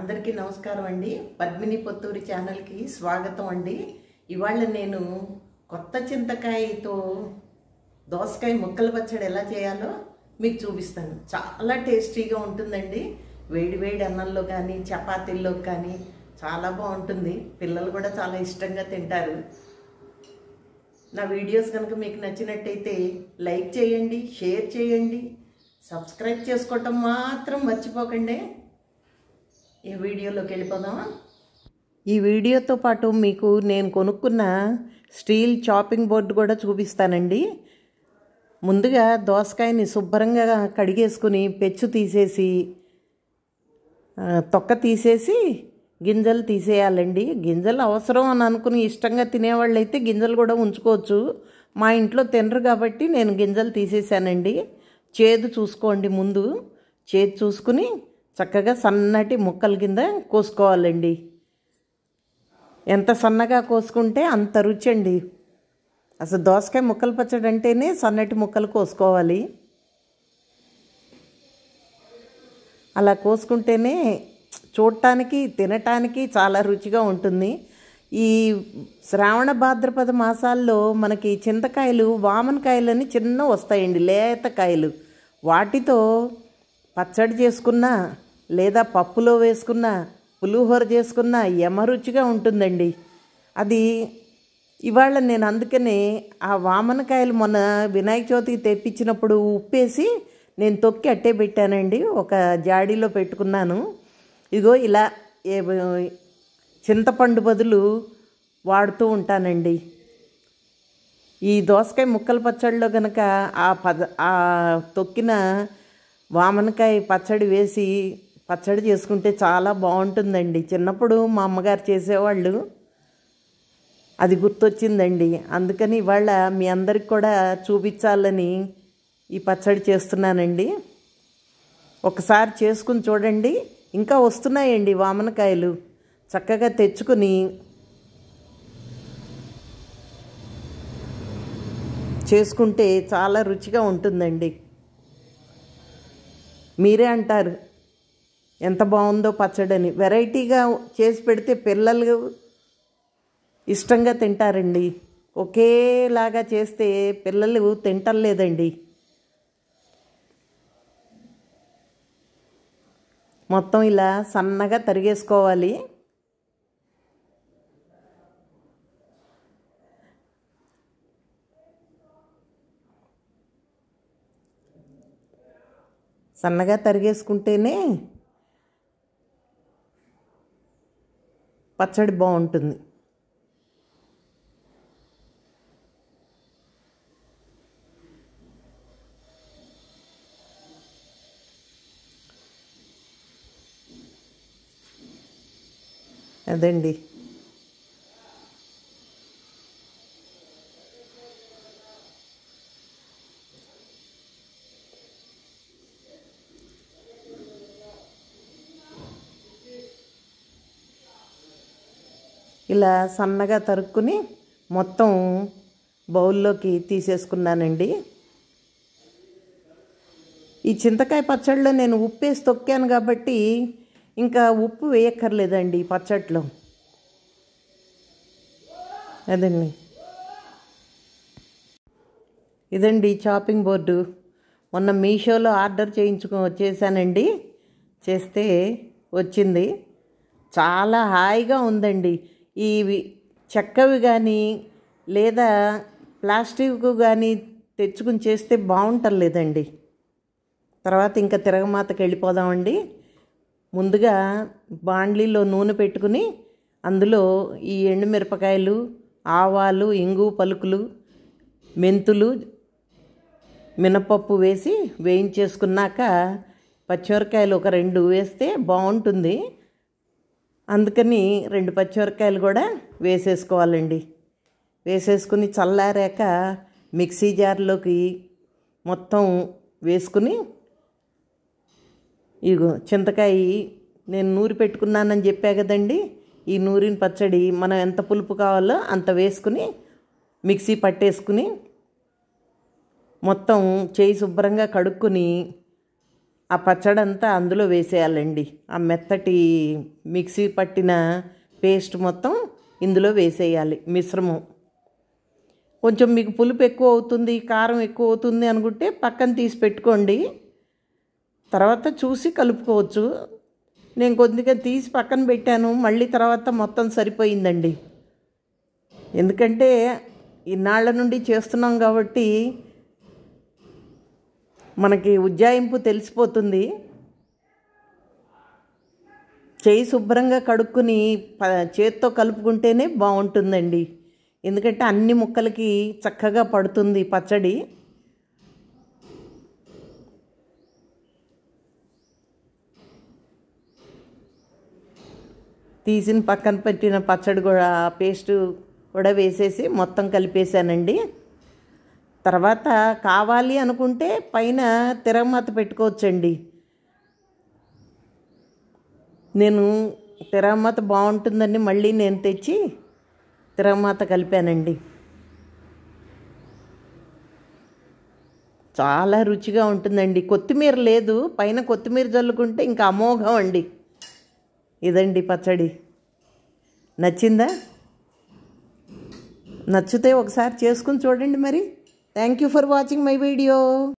అందరికీ నమస్కారం అండి. పద్మిని పొత్తూరి ఛానల్కి స్వాగతం అండి. ఇవాళ నేను కొత్త చింతకాయతో దోసకాయ ముక్కల పచ్చడి ఎలా చేయాలో మీకు చూపిస్తాను. చాలా టేస్టీగా ఉంటుందండి. వేడి వేడి అన్నంలో కానీ చపాతీల్లో కానీ చాలా బాగుంటుంది. పిల్లలు కూడా చాలా ఇష్టంగా తింటారు. నా వీడియోస్ కనుక మీకు నచ్చినట్టయితే లైక్ చేయండి, షేర్ చేయండి, సబ్స్క్రైబ్ చేసుకోవటం మాత్రం మర్చిపోకండి. ఈ వీడియోలోకి వెళ్ళిపోదామా? ఈ వీడియోతో పాటు మీకు నేను కొనుక్కున్న స్టీల్ చాపింగ్ బోర్డు కూడా చూపిస్తానండి. ముందుగా దోసకాయని శుభ్రంగా కడిగేసుకుని పెచ్చు తీసేసి తొక్క తీసేసి గింజలు తీసేయాలండి. గింజలు అవసరం అని అనుకుని ఇష్టంగా తినేవాళ్ళు అయితే గింజలు కూడా ఉంచుకోవచ్చు. మా ఇంట్లో తినరు కాబట్టి నేను గింజలు తీసేసానండి. చేదు చూసుకోండి, ముందు చేదు చూసుకుని చక్కగా సన్నటి ముక్కల కింద కోసుకోవాలండి. ఎంత సన్నగా కోసుకుంటే అంత రుచి అండి. అసలు దోసకాయ ముక్కలు పచ్చడి అంటేనే సన్నటి ముక్కలు కోసుకోవాలి. అలా కోసుకుంటేనే చూడటానికి తినటానికి చాలా రుచిగా ఉంటుంది. ఈ శ్రావణ భాద్రపద మాసాల్లో మనకి చింతకాయలు వామనకాయలని చిన్న వస్తాయండి, లేత కాయలు. వాటితో పచ్చడి చేసుకున్నా లేదా పప్పులో వేసుకున్నా పులిహోర చేసుకున్నా యమరుచిగా ఉంటుందండి. అది ఇవాళ నేను అందుకనే ఆ వామనకాయలు మొన్న వినాయక చవితికి తెప్పించినప్పుడు ఉప్పేసి నేను తొక్కి అట్టే పెట్టానండి. ఒక జాడీలో పెట్టుకున్నాను. ఇదిగో ఇలా చింతపండు బదులు వాడుతూ ఉంటానండి. ఈ దోసకాయ ముక్కల పచ్చడిలో కనుక ఆ తొక్కిన వామనకాయ పచ్చడి వేసి పచ్చడి చేసుకుంటే చాలా బాగుంటుందండి. చిన్నప్పుడు మా అమ్మగారు చేసేవాళ్ళు, అది గుర్తొచ్చిందండి. అందుకని ఇవాళ మీ అందరికి కూడా చూపించాలని ఈ పచ్చడి చేస్తున్నానండి. ఒకసారి చేసుకుని చూడండి. ఇంకా వస్తున్నాయండి వామనకాయలు. చక్కగా తెచ్చుకుని చేసుకుంటే చాలా రుచిగా ఉంటుందండి. మీరే అంటారు ఎంత బాగుందో పచ్చడని. వెరైటీగా చేసి పెడితే పిల్లలు ఇష్టంగా తింటారండి. ఒకేలాగా చేస్తే పిల్లలు తింటలేదండి. మొత్తం ఇలా సన్నగా తరిగేసుకోవాలి. సన్నగా తరిగేసుకుంటేనే పచ్చడి బాగుంటుంది. అదండి. ఇలా సన్నగా తరుక్కుని మొత్తం బౌల్లోకి తీసేసుకున్నానండి. ఈ చింతకాయ పచ్చడిలో నేను ఉప్పు వేసి తొక్కాను కాబట్టి ఇంకా ఉప్పు వేయక్కర్లేదండి ఈ పచ్చడిలో. అదండి, ఇదండి చాపింగ్ బోర్డు. మొన్న మీషోలో ఆర్డర్ చేశానండి. చేస్తే వచ్చింది. చాలా హాయిగా ఉందండి. ఇవి చెక్కవి కానీ లేదా ప్లాస్టిక్ కానీ తెచ్చుకుని చేస్తే బాగుంటలేదండి. తర్వాత ఇంకా తిరగమాతకి వెళ్ళిపోదామండి. ముందుగా బాండ్లీలో నూనె పెట్టుకుని అందులో ఈ ఎండుమిరపకాయలు, ఆవాలు, ఇంగు పలుకులు, మెంతులు, మినపప్పు వేసి వేయించేసుకున్నాక పచ్చిమిరకాయలు ఒక 2 వేస్తే బాగుంటుంది. అందుకని 2 పచ్చిమిరకాయలు కూడా వేసేసుకోవాలండి. వేసేసుకుని చల్లారాక మిక్సీ జార్లోకి మొత్తం వేసుకుని, ఇగో చింతకాయ నేను నూరి పెట్టుకున్నానని చెప్పా కదండి. ఈ నూరిన పచ్చడి మనం ఎంత పులుపు కావాలో అంత వేసుకుని మిక్సీ పట్టేసుకుని మొత్తం చేయి శుభ్రంగా కడుక్కుని ఆ పచ్చడంతా అందులో వేసేయాలండి. ఆ మెత్తటి మిక్సీ పట్టిన పేస్ట్ మొత్తం ఇందులో వేసేయాలి మిశ్రమం. కొంచెం మీకు పులుపు ఎక్కువ అవుతుంది, కారం ఎక్కువ అవుతుంది అనుకుంటే పక్కన తీసి పెట్టుకోండి, తర్వాత చూసి కలుపుకోవచ్చు. నేను కొద్దిగా తీసి పక్కన పెట్టాను, మళ్ళీ తర్వాత మొత్తం సరిపోయిందండి. ఎందుకంటే ఇన్నాళ్ళ నుండి చేస్తున్నాం కాబట్టి మనకి ఉజ్జాయింపు తెలిసిపోతుంది. చేయి శుభ్రంగా కడుక్కుని చేత్తో కలుపుకుంటేనే బాగుంటుందండి. ఎందుకంటే అన్ని ముక్కలకి చక్కగా పడుతుంది పచ్చడి. తీసిన పక్కన పెట్టిన పచ్చడి కూడా పేస్ట్ కూడా వేసేసి మొత్తం కలిపేసానండి. తర్వాత కావాలి అనుకుంటే పైన తిరగమాత పెట్టుకోవచ్చండి. నేను తిరగమాత బాగుంటుందని మళ్ళీ నేను తెచ్చి తిరగమాత కలిపానండి. చాలా రుచిగా ఉంటుందండి. కొత్తిమీర లేదు, పైన కొత్తిమీర జల్లుకుంటే ఇంకా అమోఘం అండి. ఇదండి పచ్చడి. నచ్చిందా? నచ్చితే ఒకసారి చేసుకుని చూడండి మరి. Thank you for watching my video.